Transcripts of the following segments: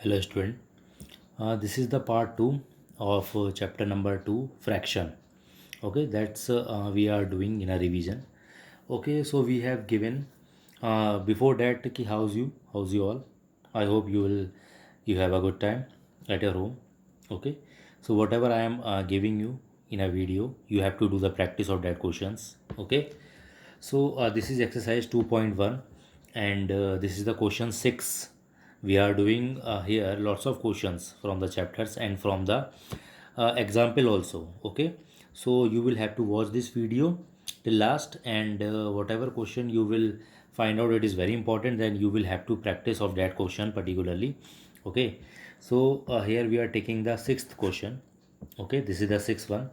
Hello student, this is the part 2 of chapter number 2 fraction. Okay, that's we are doing in a revision. Okay, so we have given before that ki how's you all. I hope you have a good time at your home. Okay, so whatever I am giving you in a video, you have to do the practice of that questions. Okay, so this is exercise 2.1 and this is the question 6. We are doing here lots of questions from the chapters and from the example also. Okay, so you will have to watch this video till last, and whatever question you will find out it is very important, then you will have to practice of that question particularly. Okay, so here we are taking the sixth question. Okay, this is the sixth one.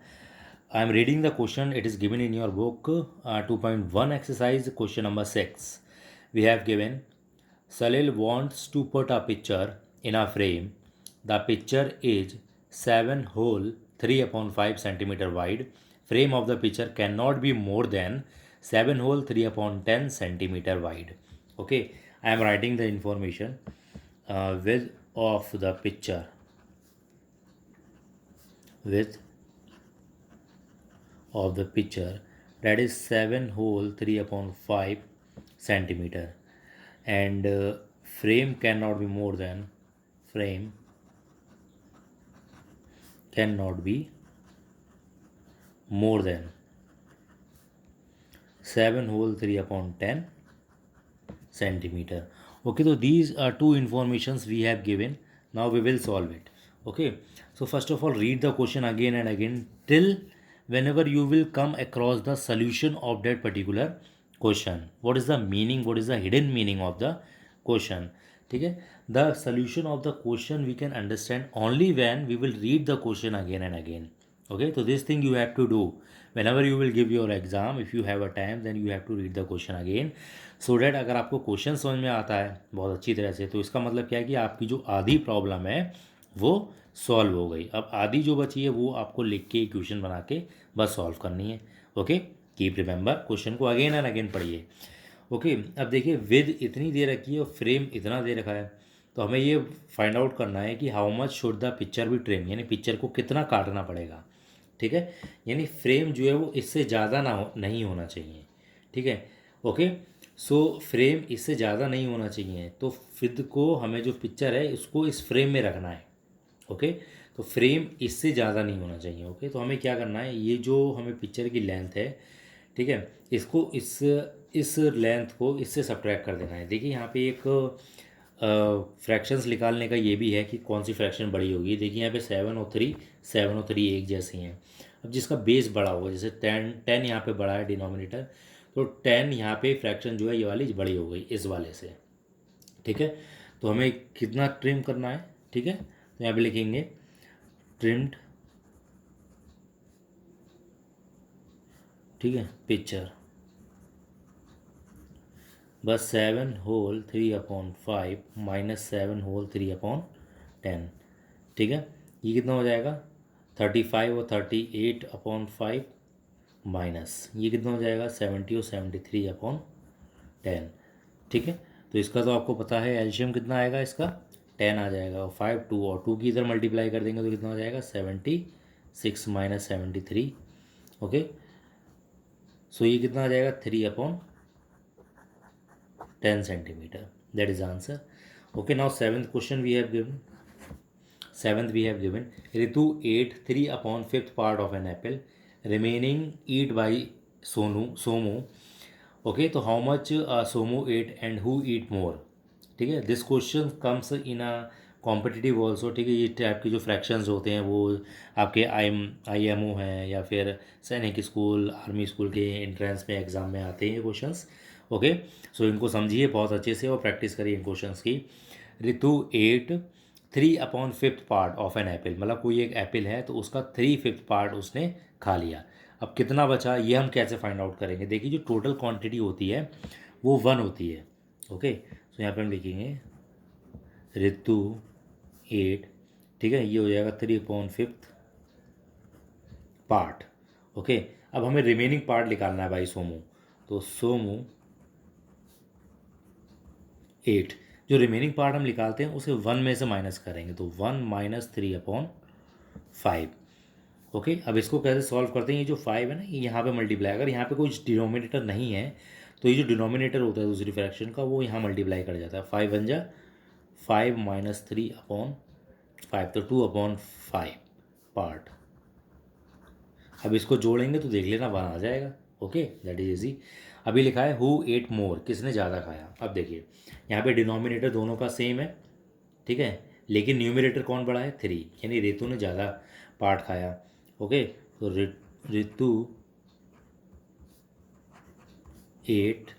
I am reading the question. It is given in your book 2.1 exercise question number 6. We have given Salil wants to put a picture in a frame. The picture is 7 whole 3 upon 5 centimeter wide. Frame of the picture cannot be more than 7 whole 3 upon 10 centimeter wide. Okay, I am writing the information. Width of the picture. Width of the picture, that is 7 whole 3 upon 5 centimeter, and frame cannot be more than frame cannot be more than 7 whole 3 upon 10 centimeter. Okay, so these are two informations we have given. Now we will solve it. Okay, so first of all, read the question again and again till whenever you will come across the solution of that particular question. What is the meaning, what is the hidden meaning of the question? ठीक है, the solution of the question we can understand only when we will read the question again and again. Okay, so this thing you have to do whenever you will give your exam. If you have a time, then you have to read the question again, so that अगर आपको question समझ में आता है बहुत अच्छी तरह से, तो इसका मतलब क्या है कि आपकी जो आधी प्रॉब्लम है वो सॉल्व हो गई. अब आधी जो बची है वो आपको लिख के इक्वेशन बना के बस सॉल्व करनी है. ओके, कीप रिमेंबर, क्वेश्चन को अगेन एंड अगेन पढ़िए. ओके, अब देखिए विद इतनी दे रखी है और फ्रेम इतना दे रखा है, तो हमें ये फाइंड आउट करना है कि how much should the picture भी ट्रिम, यानी पिक्चर को कितना काटना पड़ेगा. ठीक है, यानी फ्रेम जो है वो इससे ज़्यादा नहीं होना चाहिए. ठीक है, ओके, सो फ्रेम इससे ज़्यादा नहीं होना चाहिए, तो फिद को हमें जो पिक्चर है उसको इस फ्रेम में रखना है. ओके, तो फ्रेम इससे ज़्यादा नहीं होना चाहिए. ओके, तो हमें क्या करना है, ये जो हमें पिक्चर की लेंथ है, ठीक है, इसको इस लेंथ को इससे सब्ट्रैक्ट कर देना है. देखिए यहाँ पे एक फ्रैक्शंस निकालने का ये भी है कि कौन सी फ्रैक्शन बड़ी होगी. देखिए यहाँ पे 7 और 3 एक जैसी हैं. अब जिसका बेस बड़ा होगा, जैसे 10 यहाँ पे बड़ा है डिनोमिनेटर, तो 10 यहाँ पे फ्रैक्शन जो है ये वाली बड़ी हो गई इस वाले से. ठीक है, तो हमें कितना ट्रिम करना है. ठीक है, तो यहाँ पे लिखेंगे ट्रिम्ड, ठीक है, पिक्चर बस 7 whole 3 upon 5 minus 7 whole 3 upon 10. ठीक है, ये कितना हो जाएगा 35 और 38 अपॉन 5 माइनस ये कितना हो जाएगा 70 और 73 अपॉन 10. ठीक है, तो इसका तो आपको पता है एलसीएम कितना आएगा, इसका 10 आ जाएगा, और 5 2 और 2 की इधर मल्टीप्लाई कर देंगे तो कितना हो जाएगा 76 माइनस 73. ओके, सो ये कितना आ जाएगा 3 upon 10 centimeter. That is answer. Okay, now seventh question we have given. Seventh we have given Ritu ate 3 upon 5th part of an apple. Remaining eat by Somu. Okay, तो how much Somu ate and who eat more. ठीक है, this question comes in a competitive also. ठीक है, ये type के जो fractions होते हैं वो आपके IMO हैं या फिर सैनिक स्कूल, आर्मी स्कूल के एंट्रेंस में एग्ज़ाम में आते हैं ये क्वेश्चंस. ओके, सो इनको समझिए बहुत अच्छे से और प्रैक्टिस करिए इन क्वेश्चंस की. Ritu 8 3 upon 5th part of an apple, मतलब कोई एक एप्पल है तो उसका 3/5 पार्ट उसने खा लिया. अब कितना बचा ये हम कैसे फाइंड आउट करेंगे. देखिए जो टोटल क्वांटिटी होती है वो 1 होती है. ओके, तो यहाँ पे हम लिखेंगे ऋतु 8, ठीक है, ये हो जाएगा 3/5 पार्ट. ओके, अब हमें रिमेनिंग पार्ट निकालना है भाई सोमू, तो सोमू 8 जो रिमेनिंग पार्ट हम निकालते हैं उसे 1 में से माइनस करेंगे, तो 1 माइनस 3/5। ओके, अब इसको कैसे सॉल्व करते हैं, ये जो 5 है ना ये यहाँ पे मल्टीप्लाई, अगर यहाँ पे कोई डिनोमिनेटर नहीं है तो ये जो डिनोमिनेटर होता है दूसरी फ्रैक्शन का वो यहाँ मल्टीप्लाई कर जाता है। 5 बन जा 5 माइनस 3/5, तो 2/5 पार्ट। अब इसको जोड़ेंगे तो देख लेना 1 आ जाएगा। Okay, that is easy. अभी लिखा है हु एट मोर, किसने ज़्यादा खाया। अब देखिए यहाँ पे डिनोमिनेटर दोनों का सेम है, ठीक है, लेकिन न्यूमरेटर कौन बड़ा है, 3, यानी रितु ने ज़्यादा पार्ट खाया। ओके, तो रितु एट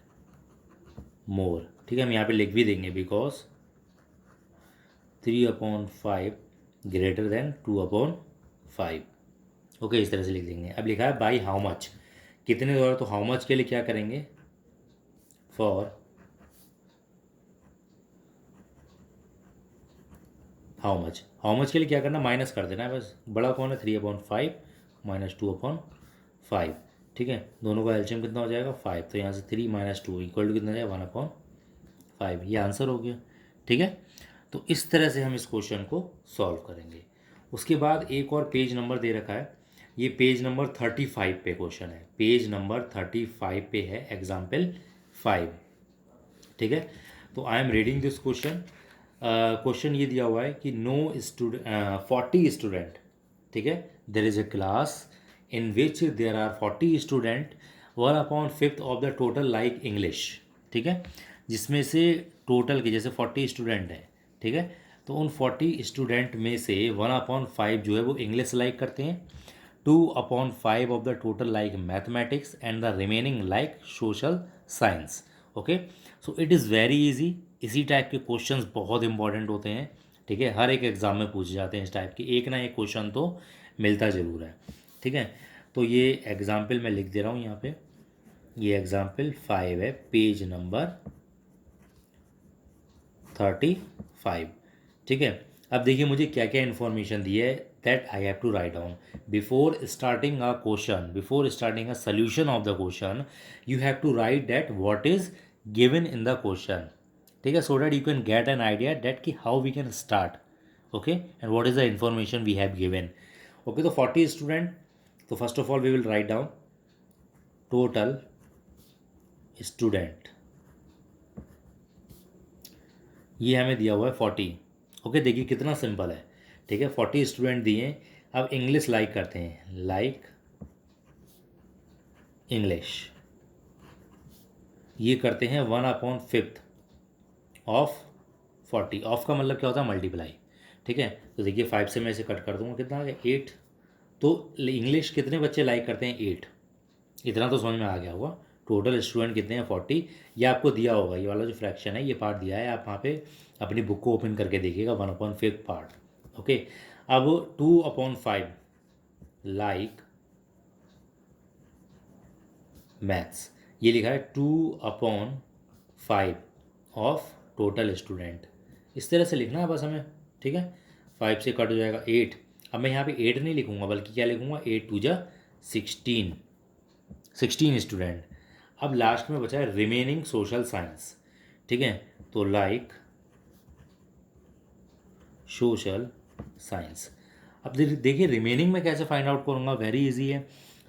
मोर, ठीक है, हम यहाँ पे लिख भी देंगे बिकॉज 3/5 ग्रेटर देन 2/5। ओके, इस तरह से लिख देंगे। अब लिखा है बाई हाउ मच, कितने द्वारा, तो हाउ मच के लिए क्या करेंगे, फॉर हाउ मच के लिए क्या करना, माइनस कर देना है बस। बड़ा कौन है, 3/5 माइनस 2/5, ठीक है, दोनों का एलसीएम कितना हो जाएगा 5, तो यहाँ से 3 माइनस 2 इक्वल टू कितना जाएगा 1/5, ये आंसर हो गया। ठीक है, तो इस तरह से हम इस क्वेश्चन को सॉल्व करेंगे। उसके बाद एक और पेज नंबर दे रखा है, ये पेज नंबर 35 पे क्वेश्चन है, पेज नंबर 35 पे है एग्जाम्पल 5। ठीक है, तो I am reading this question. Question ये दिया हुआ है कि नो स्टूडेंट 40 स्टूडेंट, ठीक है, there is a class in which there are 40 student, 1/5 of the total like English, ठीक है, जिसमें से टोटल के जैसे 40 स्टूडेंट हैं, ठीक है, तो उन 40 स्टूडेंट में से 1/5 जो है वो इंग्लिश लाइक करते हैं, 2/5 of the total like mathematics and the remaining like social science. Okay, so it is very easy. इसी टाइप के क्वेश्चंस बहुत इंपॉर्टेंट होते हैं, ठीक है, हर एक एग्ज़ाम में पूछे जाते हैं इस टाइप के, एक ना एक क्वेश्चन तो मिलता ज़रूर है। ठीक है, तो ये एग्जाम्पल मैं लिख दे रहा हूँ यहाँ पे, ये एग्जाम्पल 5 है, पेज नंबर 35। ठीक है, अब देखिए मुझे क्या क्या इन्फॉर्मेशन दी है, that I have to write down before starting a question, before starting a solution of the question, you have to write that what is given in the question, ठीक है, so that you can get an idea that कि how we can start, okay, and what is the information we have given. Okay, तो 40 student, तो first of all we will write down total student, ये हमें दिया हुआ है 40। Okay, देखिए कितना सिंपल है, ठीक है, 40 स्टूडेंट दिए हैं। अब इंग्लिश लाइक करते हैं, लाइक इंग्लिश, ये करते हैं 1/5 ऑफ 40, ऑफ का मतलब क्या होता है, मल्टीप्लाई, ठीक है, तो देखिए 5 से मैं इसे कट कर दूंगा, कितना आ गया 8, तो इंग्लिश कितने बच्चे लाइक करते हैं 8, इतना तो समझ में आ गया होगा। टोटल स्टूडेंट कितने हैं 40, ये आपको दिया होगा, ये वाला जो फ्रैक्शन है ये पार्ट दिया है, आप वहाँ पे अपनी बुक को ओपन करके देखिएगा 1/5 पार्ट। ओके, अब 2/5 लाइक मैथ्स, ये लिखा है 2/5 ऑफ टोटल स्टूडेंट, इस तरह से लिखना है बस हमें, ठीक है, 5 से कट हो जाएगा 8। अब मैं यहाँ पे 8 नहीं लिखूँगा बल्कि क्या लिखूँगा, 8 2 जा 16 स्टूडेंट। अब लास्ट में बचा है रिमेनिंग सोशल साइंस, ठीक है, तो लाइक सोशल साइंस। अब देखिए रिमेनिंग में कैसे फाइंड आउट करूँगा, वेरी इजी है,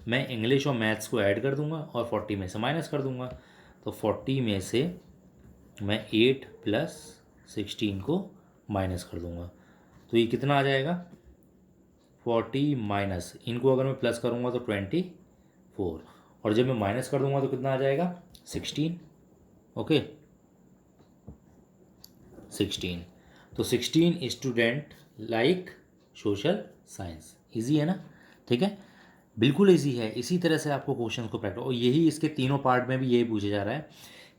मैं इंग्लिश और मैथ्स को ऐड कर दूंगा और 40 में से माइनस कर दूंगा, तो 40 में से मैं 8 + 16 को माइनस कर दूंगा, तो ये कितना आ जाएगा 40 माइनस, इनको अगर मैं प्लस करूँगा तो 24, और जब मैं माइनस कर दूंगा तो कितना आ जाएगा 16। ओके, 16, तो 16 student like social science, easy है ना, ठीक है, बिल्कुल इजी है। इसी तरह से आपको क्वेश्चन को प्रैक्टिस, और यही इसके तीनों पार्ट में भी यही पूछा जा रहा है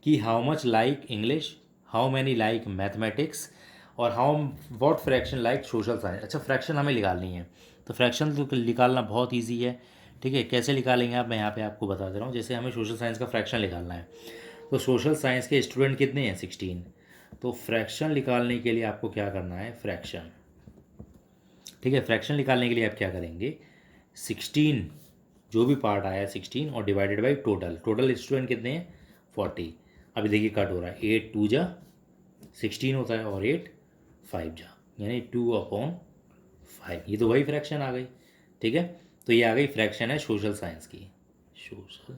कि how much like English, how many like mathematics, और how what fraction like social science. अच्छा, फ्रैक्शन हमें निकालनी है, तो फ्रैक्शन तो निकालना बहुत ईजी है, ठीक है, कैसे निकालेंगे आप, मैं यहाँ पे आपको बता दे रहा हूँ। जैसे हमें सोशल साइंस का फ्रैक्शन निकालना है, तो सोशल साइंस के स्टूडेंट कितने हैं 16, तो फ्रैक्शन निकालने के लिए आपको क्या करना है, फ्रैक्शन, ठीक है, फ्रैक्शन निकालने के लिए आप क्या करेंगे, 16 जो भी पार्ट आया है 16 और divided by total, total student कितने हैं 40। अभी देखिए कट हो रहा है, 8 2 जा 16 होता है और 8 5 जा, यानी 2/5। ये तो वही फ्रैक्शन आ गई, ठीक है। तो ये आ गई फ्रैक्शन है सोशल साइंस की, सोशल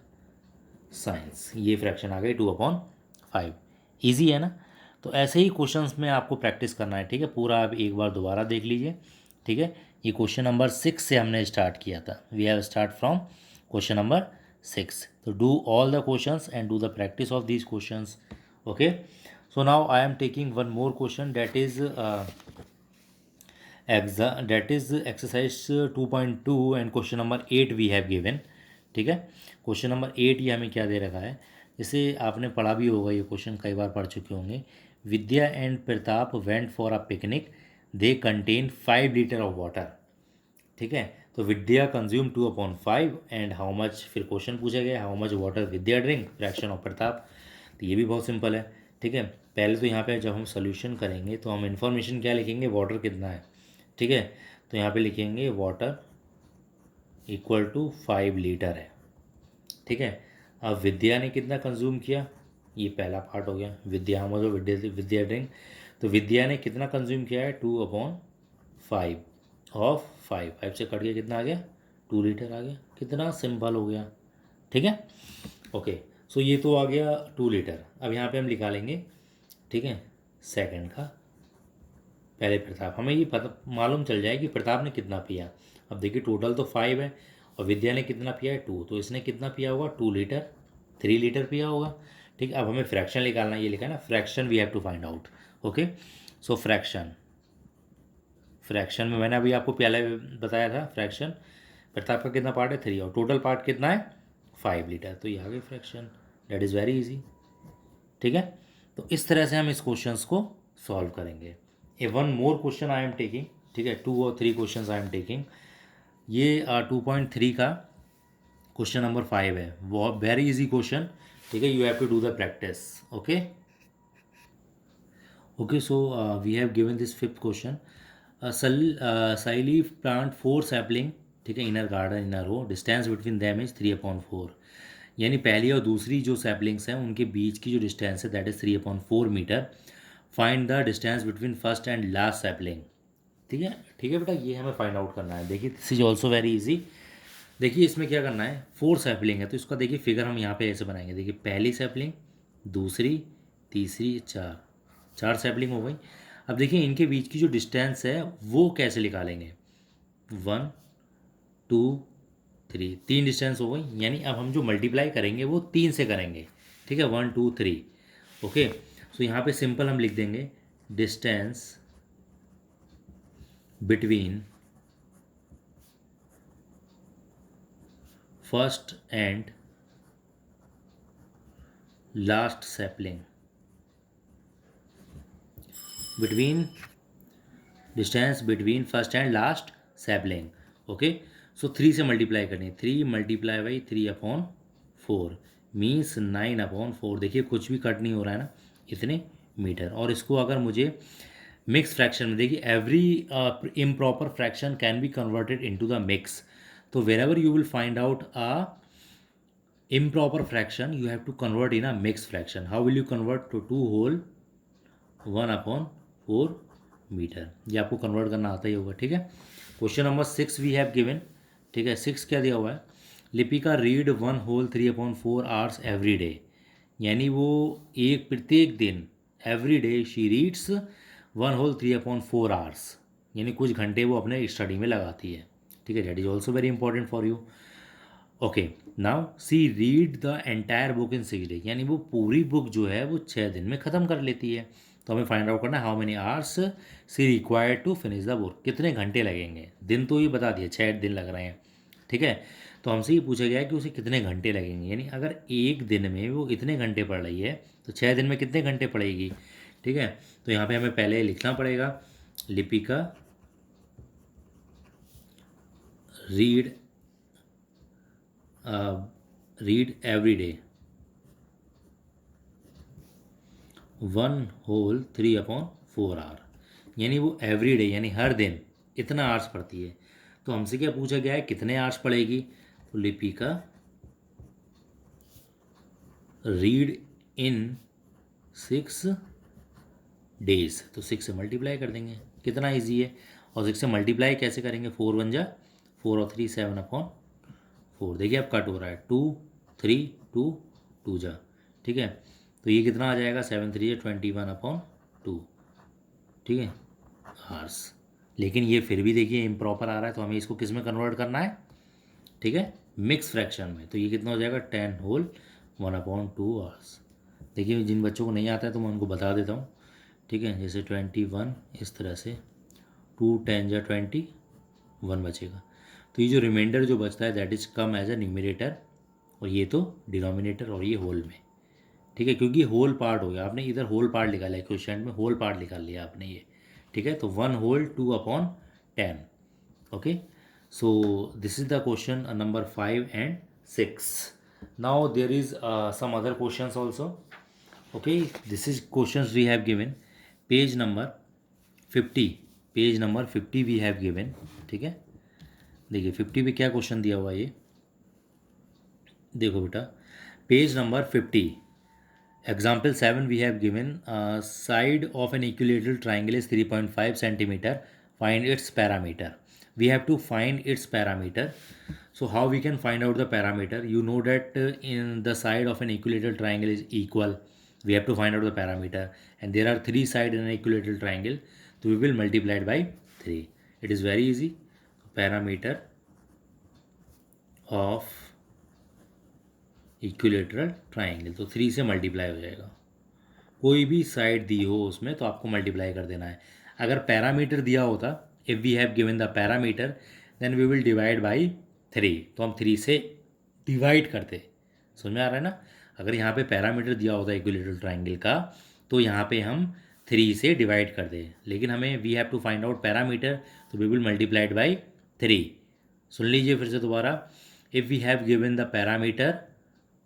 साइंस, ये फ्रैक्शन आ गई 2/5। ईजी है ना। तो ऐसे ही क्वेश्चंस में आपको प्रैक्टिस करना है, ठीक है। पूरा आप एक बार दोबारा देख लीजिए, ठीक है। ये क्वेश्चन नंबर 6 से हमने स्टार्ट किया था, we have start from question number 6। तो do all the questions and do the practice of these questions, okay. So now I am taking one more question, that is exercise 2.2 and question number 8 we have given, ठीक है। Question number 8 ये हमें क्या दे रखा है, जैसे आपने पढ़ा भी होगा, ये क्वेश्चन कई बार पढ़ चुके होंगे। Vidya and Pratap went for a picnic, they contain 5 litre of water, ठीक है। तो Vidya consume 2/5 and how much, फिर क्वेश्चन पूछा गया how much water Vidya drink, fraction of Pratap. तो ये भी बहुत सिंपल है, ठीक है। पहले तो यहाँ पे जब हम सोल्यूशन करेंगे तो हम इन्फॉर्मेशन क्या लिखेंगे, वाटर कितना है, ठीक है। तो यहाँ पे लिखेंगे वाटर इक्वल टू 5 लीटर है, ठीक है। अब विद्या ने कितना कंज्यूम किया, ये पहला पार्ट हो गया, विद्या मतलब विद्या ड्रिंक। तो विद्या ने कितना कंज्यूम किया है, 2/5 ऑफ 5 से कट के कितना आ गया, 2 लीटर आ गया। कितना सिंपल हो गया, ठीक है। ओके, सो ये तो आ गया 2 लीटर। अब यहाँ पे हम निकालेंगे, ठीक है, सेकंड का। पहले प्रताप, हमें ये पता मालूम चल जाए कि प्रताप ने कितना पिया। अब देखिए टोटल तो 5 है और विद्या ने कितना पिया है 2, तो इसने कितना पिया होगा 2 लीटर, 3 लीटर पिया होगा, ठीक है। अब हमें फ्रैक्शन निकालना है, ये लिखा है ना fraction, we have to find out, okay. So fraction में मैंने अभी आपको पहले बताया था, फ्रैक्शन प्रताप का कितना पार्ट है 3 और टोटल पार्ट कितना है 5 लीटर, तो ये आ गई fraction, that is very easy, ठीक है। तो इस तरह से हम इस क्वेश्चंस को सॉल्व करेंगे। A one more question I am taking, ठीक है, 2 और 3 क्वेश्चन आई एम टेकिंग। ये 2.3 का क्वेश्चन नंबर 5 है, वो वेरी इजी क्वेश्चन, ठीक है। You have to do the practice, okay. Okay, so we have given this 5th question. Saili plant 4 sapling, ठीक है, in her garden in a row, distance between them is 3/4, यानी पहली और दूसरी जो सैपलिंग्स हैं उनके बीच की जो डिस्टेंस है that is 3/4 metre. Find the distance between first and last sapling, ठीक है। ठीक है बेटा, ये हमें फाइंड आउट करना है। देखिए this is also very easy. देखिए इसमें क्या करना है, 4 सैपलिंग है तो इसका देखिए फिगर हम यहाँ पे ऐसे बनाएंगे। देखिए पहली सैपलिंग, दूसरी, तीसरी, 4 सैपलिंग हो गई। अब देखिए इनके बीच की जो डिस्टेंस है वो कैसे निकालेंगे, 1 2 3, 3 डिस्टेंस हो गई, यानी अब हम जो मल्टीप्लाई करेंगे वो 3 से करेंगे, ठीक है, 1 2 3, ओके। सो यहाँ पे सिंपल हम लिख देंगे distance between first and last sapling, between distance between first and last sapling, okay. So 3 से मल्टीप्लाई करनी है, 3 मल्टीप्लाई बाई 3/4 मीन्स 9/4। देखिए कुछ भी कट नहीं हो रहा है ना, इतने मीटर। और इसको अगर मुझे मिक्स फ्रैक्शन में, देखिए every improper fraction can be converted into the mix. तो wherever you will find out a improper fraction you have to convert in a mixed fraction. How will you convert to 2 whole 1/4 metre, ये आपको convert करना आता ही होगा, ठीक है। Question number 6 we have given, ठीक है। 6 क्या दिया हुआ है, Lipika read 1 whole 3/4 hours every day, यानी वो एक प्रत्येक दिन, every day she reads 1 whole 3/4 hours, यानी कुछ घंटे वो अपने स्टडी में लगाती है, ठीक है। That is also very important for you, okay. Now see read the entire book in 6 day, यानी वो पूरी बुक जो है वो 6 दिन में ख़त्म कर लेती है। तो हमें फाइंड आउट करना है how many hours she required to finish the book, कितने घंटे लगेंगे। दिन तो ये बता दिया 6 दिन लग रहे हैं, ठीक है। तो हमसे ये पूछा गया है कि उसे कितने घंटे लगेंगे, यानी अगर एक दिन में वो इतने घंटे पढ़ रही है तो 6 दिन में कितने घंटे पढ़ेगी, ठीक है। तो यहाँ पे हमें पहले लिखना पड़ेगा Lipika read read every day 1 whole 3/4 hour, यानी वो एवरी डे यानी हर दिन इतना आवर्स पढ़ती है। तो हमसे क्या पूछा गया है, कितने आवर्स पढ़ेगी। तो लिपिका रीड इन 6 डेज, तो 6 से मल्टीप्लाई कर देंगे, कितना ईजी है। और 6 से मल्टीप्लाई कैसे करेंगे, 4 1 जा 4 और 3 7 अपॉन 4, देखिए अब कट हो रहा है, 2 3 2 2 जा, ठीक है। तो ये कितना आ जाएगा, 7 3 या 21 अपॉन 2, ठीक है, आर्स। लेकिन ये फिर भी देखिए इम्प्रॉपर आ रहा है, तो हमें इसको किस में कन्वर्ट करना है, ठीक है, मिक्स फ्रैक्शन में। तो ये कितना हो जाएगा, 10 होल 1/2 आवर्स। देखिए जिन बच्चों को नहीं आता है तो मैं उनको बता देता हूँ, ठीक है। जैसे 21 इस तरह से 2 10 या 21 बचेगा। तो ये जो रिमाइंडर जो बचता है that is come as a numerator, और ये तो डिनोमिनेटर और ये होल में, ठीक है, क्योंकि होल पार्ट हो गया, आपने इधर होल पार्ट निकाला है, क्वेश्चन में होल पार्ट निकाल लिया आपने ये, ठीक है। तो 1 whole 2/10, okay. So this is the question number 5 and 6. Now there is some other questions also, okay. This is questions we have given, page number 50, page number 50 we have given, ठीक है। देखिए 50 पे क्या क्वेश्चन दिया हुआ है, ये देखो बेटा, page number 50, example 7 we have given, side of an equilateral triangle is 3.5 centimetre, find its perimeter. We have to find its parameter. So how we can find out the parameter? You know that in the side of an equilateral triangle is equal. We have to find out the parameter, and there are 3 sides in an equilateral triangle. So we will multiply it by 3. It is very easy. Parameter of equilateral triangle, तो 3 से multiply हो जाएगा। कोई भी side दी हो उसमें तो आपको मल्टीप्लाई कर देना है। अगर पैरामीटर दिया होता, if we have given the perimeter, then we will divide by 3, तो हम 3 से डिवाइड करते। समझ में आ रहा है ना। अगर यहाँ पे पैरामीटर दिया होता इक्विलेटरल ट्राइंगल का, तो यहाँ पे हम 3 से डिवाइड कर दे, लेकिन हमें we have to find out perimeter, तो वी विल मल्टीप्लाइड बाई 3। सुन लीजिए फिर से दोबारा, if we have given the perimeter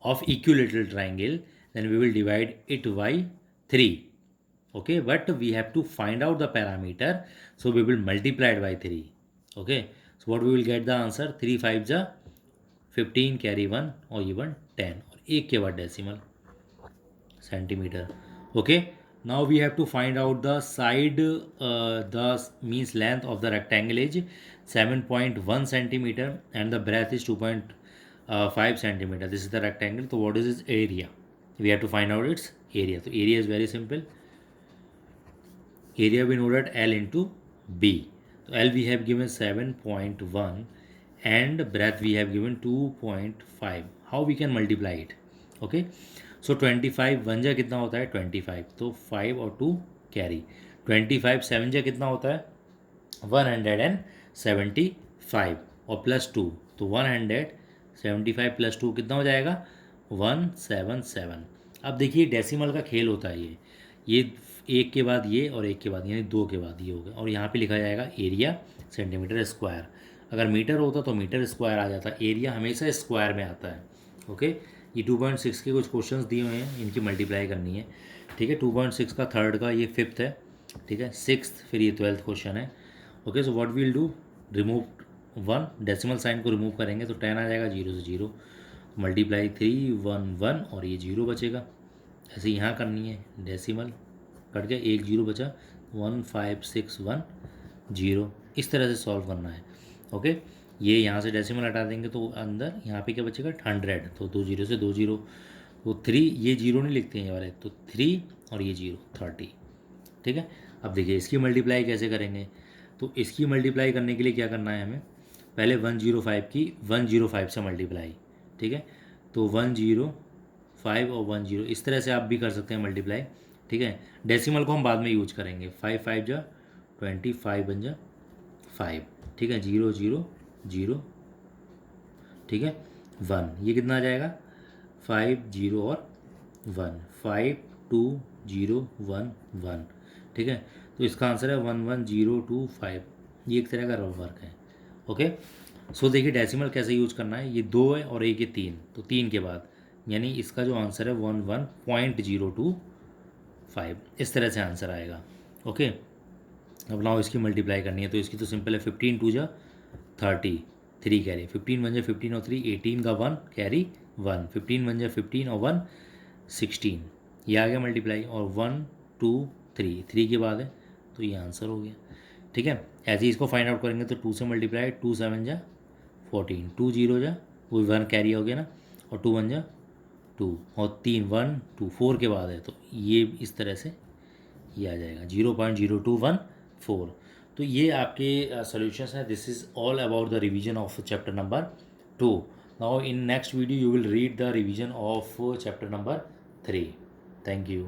of equilateral triangle, then we will divide it by 3, okay, but we have to find out the parameter, so we will multiply it by 3, okay. So what we will get the answer, 3 5 जा 15, carry 1 और even 10, और एक के बाद decimal centimetre, okay. Now we have to find out the side, the means length of the rectangle is 7.1 centimeter and the breadth is 2.5 centimeter. This is the rectangle. So what is its area? We have to find out its area. So area is very simple. Area we know that L into B. So L we have given 7.1 and breadth we have given 2.5. How we can multiply it? Okay. So 25 one जा कितना होता है 25, तो 5 और 2 carry, 25 7 जा कितना होता है 175 और प्लस 2, तो 175 प्लस 2 कितना हो जाएगा 177। अब देखिए डेसिमल का खेल होता है, ये एक के बाद ये और एक के बाद यानी 2 के बाद ये होगा, और यहाँ पे लिखा जाएगा एरिया सेंटीमीटर स्क्वायर। अगर मीटर होता तो मीटर स्क्वायर आ जाता, एरिया हमेशा स्क्वायर में आता है, ओके। ये 2.6 के कुछ क्वेश्चंस दिए हुए हैं, इनकी मल्टीप्लाई करनी है, ठीक है। 2.6 का थर्ड का ये फिफ्थ है, ठीक है, सिक्स्थ, फिर ये 12th क्वेश्चन है, okay. So what will do, remove 1, decimal sign को रिमूव करेंगे तो 10 आ जाएगा, 0 से 0, मल्टीप्लाई 3 1 1 और ये 0 बचेगा। ऐसे यहाँ करनी है, डेसिमल कट गया, 1 0 बचा, 1 5 6 1 0, इस तरह से सॉल्व करना है, ओके। ये यहाँ से डेसिमल हटा देंगे तो अंदर यहाँ पे क्या बचेगा 100, तो 2 0 से 2 0, तो 3, ये 0 नहीं लिखते हैं ये वाले, तो 3 और ये 0 30, ठीक है। अब देखिए इसकी मल्टीप्लाई कैसे करेंगे, तो इसकी मल्टीप्लाई करने के लिए क्या करना है हमें, पहले 105 की 105 से मल्टीप्लाई, ठीक है। तो 105 और 10, इस तरह से आप भी कर सकते हैं मल्टीप्लाई, ठीक है। डेसिमल को हम बाद में यूज करेंगे, 5 5 जा 25 बन जा 5, ठीक है, 0 0 0, ठीक है, 1, ये कितना आ जाएगा 5 0 और 1, 5 2 0 1 1, ठीक है। तो इसका आंसर है 1 1 0 2 5, ये एक तरह का रफ वर्क है, ओके। सो देखिए डेसिमल कैसे यूज करना है, ये 2 है और एक ये 3, तो 3 के बाद यानी इसका जो आंसर है 11.025, इस तरह से आंसर आएगा, ओके। अब नाउ इसकी मल्टीप्लाई करनी है, तो इसकी तो सिंपल है, 15 2 जा 30, 3 कैरी, 15 1 जा 15 और 3 18 का 1 कैरी 1, 15 1 जा 15 और 1 16, ये आ गया मल्टीप्लाई, और 1 2 3 के बाद है, तो ये आंसर हो गया। ठीक है, ऐसे ही इसको फाइंड आउट करेंगे तो 2 से मल्टीप्लाई, 2 7 जा 14, 2 0 जा वो 1 कैरी हो गया ना, और 2 1 जा 2, और 3 1 2 4 के बाद है, तो ये इस तरह से ये आ जाएगा 0.0214। तो ये आपके सॉल्यूशंस हैं। This is all about the revision of chapter number 2। Now in next video you will read the revision of chapter number 3। Thank you.